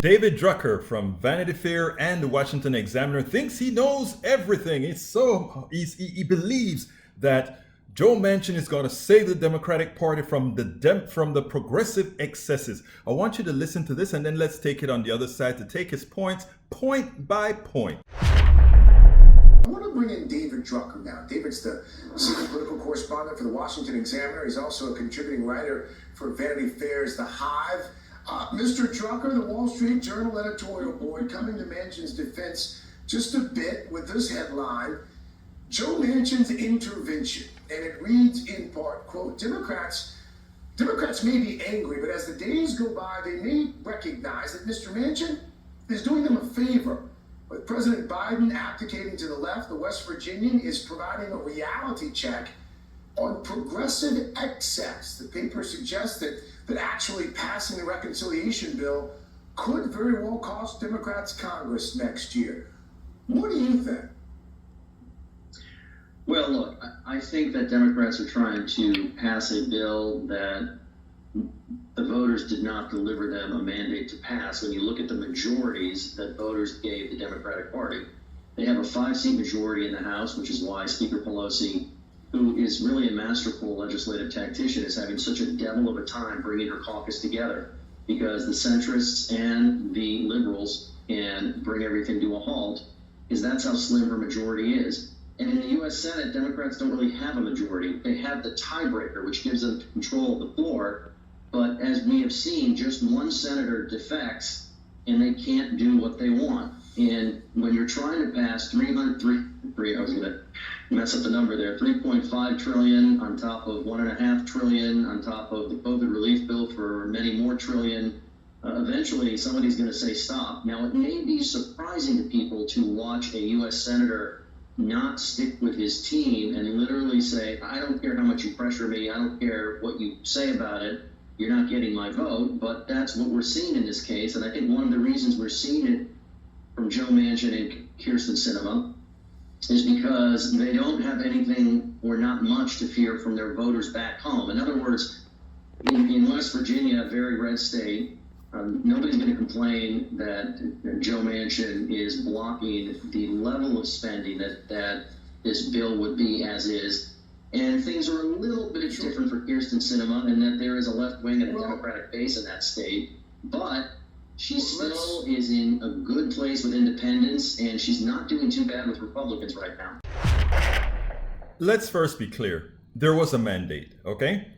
David Drucker from Vanity Fair and the Washington Examiner thinks he knows everything. He believes that Joe Manchin is going to save the Democratic Party from the progressive excesses. I want you to listen to this, and then let's take it on the other side to take his points point by point. I want to bring in David Drucker now. David's the senior political correspondent for the Washington Examiner. He's also a contributing writer for Vanity Fair's The Hive. Mr. Drucker, the Wall Street Journal editorial board, coming to Manchin's defense just a bit with this headline, Joe Manchin's intervention. And it reads in part, quote, Democrats may be angry, but as the days go by, they may recognize that Mr. Manchin is doing them a favor. With President Biden abdicating to the left, the West Virginian is providing a reality check on progressive excess. The paper suggests that actually passing the reconciliation bill could very well cost Democrats Congress next year. What do you think? Well, look, I think that Democrats are trying to pass a bill that the voters did not deliver them a mandate to pass. When you look at the majorities that voters gave the Democratic Party, they have a 5-seat majority in the House, which is why Speaker Pelosi, who is really a masterful legislative tactician, is having such a devil of a time bringing her caucus together, because the centrists and the liberals can bring everything to a halt, because that's how slim her majority is. And in the U.S. Senate, Democrats don't really have a majority. They have the tiebreaker, which gives them control of the floor. But as we have seen, just one senator defects, and they can't do what they want. And when you're trying to pass I was going to mess up the number there, 3.5 trillion on top of 1.5 trillion on top of the COVID relief bill for many more trillion, eventually somebody's going to say stop. Now, it may be surprising to people to watch a U.S. senator not stick with his team and literally say, I don't care how much you pressure me, I don't care what you say about it, you're not getting my vote. But that's what we're seeing in this case. And I think one of the reasons we're seeing it from Joe Manchin and Kyrsten Sinema is because they don't have anything or not much to fear from their voters back home. In other words, in West Virginia, a very red state, nobody's going to complain that Joe Manchin is blocking the level of spending that this bill would be as is. And things are a little bit different for Kyrsten Sinema in that there is a left wing and a Democratic base in that state. But she still is in a good place with independents, and she's not doing too bad with Republicans right now. Let's first be clear. There was a mandate, okay?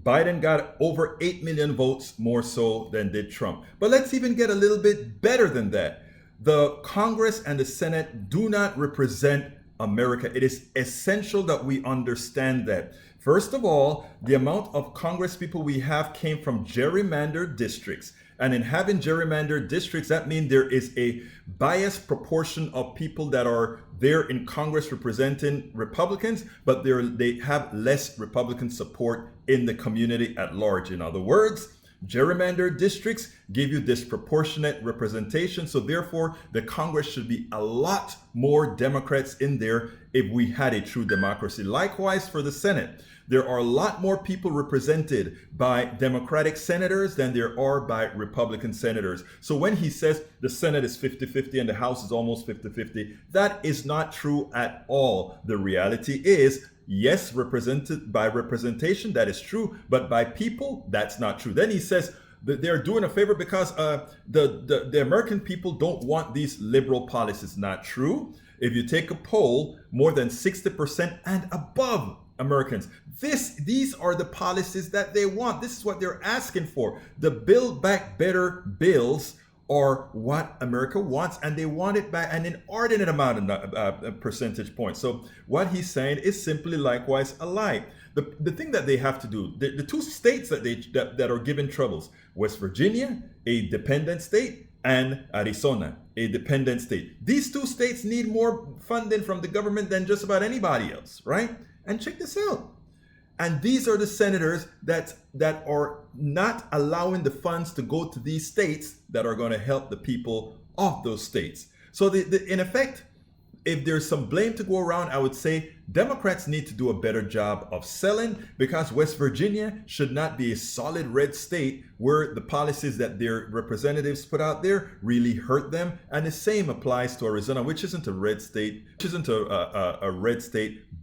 Biden got over 8 million votes more so than did Trump. But let's even get a little bit better than that. The Congress and the Senate do not represent America. It is essential that we understand that. First of all, the amount of Congress people we have came from gerrymandered districts. And in having gerrymandered districts, that means there is a biased proportion of people that are there in Congress representing Republicans, but they have less Republican support in the community at large. In other words, gerrymandered districts give you disproportionate representation. So therefore, the Congress should be a lot more Democrats in there if we had a true democracy. Likewise for the Senate. There are a lot more people represented by Democratic senators than there are by Republican senators. So when he says the Senate is 50-50 and the House is almost 50-50, that is not true at all. The reality is, yes, represented by representation, that is true, but by people, that's not true. Then he says that they're doing a favor because the American people don't want these liberal policies. Not true. If you take a poll, more than 60% and above Americans, these are the policies that they want. This is what they're asking for. The Build Back Better bills are what America wants, and they want it by an inordinate amount of percentage points. So what he's saying is simply likewise a lie. The thing that they have to do, the two states that are given troubles, West Virginia, a dependent state, and Arizona, a dependent state. These two states need more funding from the government than just about anybody else, right? And check this out. And these are the senators that are not allowing the funds to go to these states that are going to help the people of those states. So in effect, if there's some blame to go around, I would say Democrats need to do a better job of selling, because West Virginia should not be a solid red state where the policies that their representatives put out there really hurt them. And the same applies to Arizona, which isn't a red state,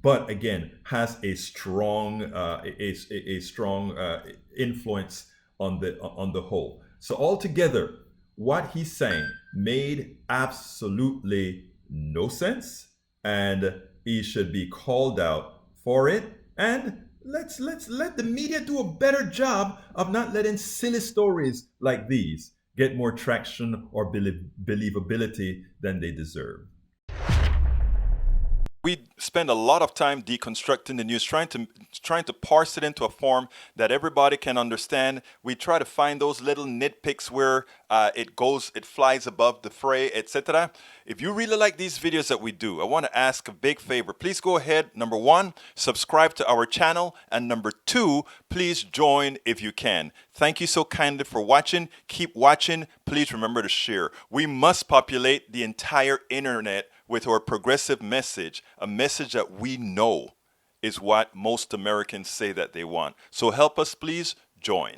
but again has a strong influence on the whole. So altogether, what he's saying made absolutely no sense, and he should be called out for it. And let's let the media do a better job of not letting silly stories like these get more traction or believability than they deserve. We spend a lot of time deconstructing the news, trying to parse it into a form that everybody can understand. We try to find those little nitpicks where it flies above the fray, etc. If you really like these videos that we do, I want to ask a big favor. Please go ahead, number one, subscribe to our channel, and number two, please join if you can. Thank you so kindly for watching. Keep watching. Please remember to share. We must populate the entire internet with our progressive message, a message that we know is what most Americans say that they want. So help us, please join.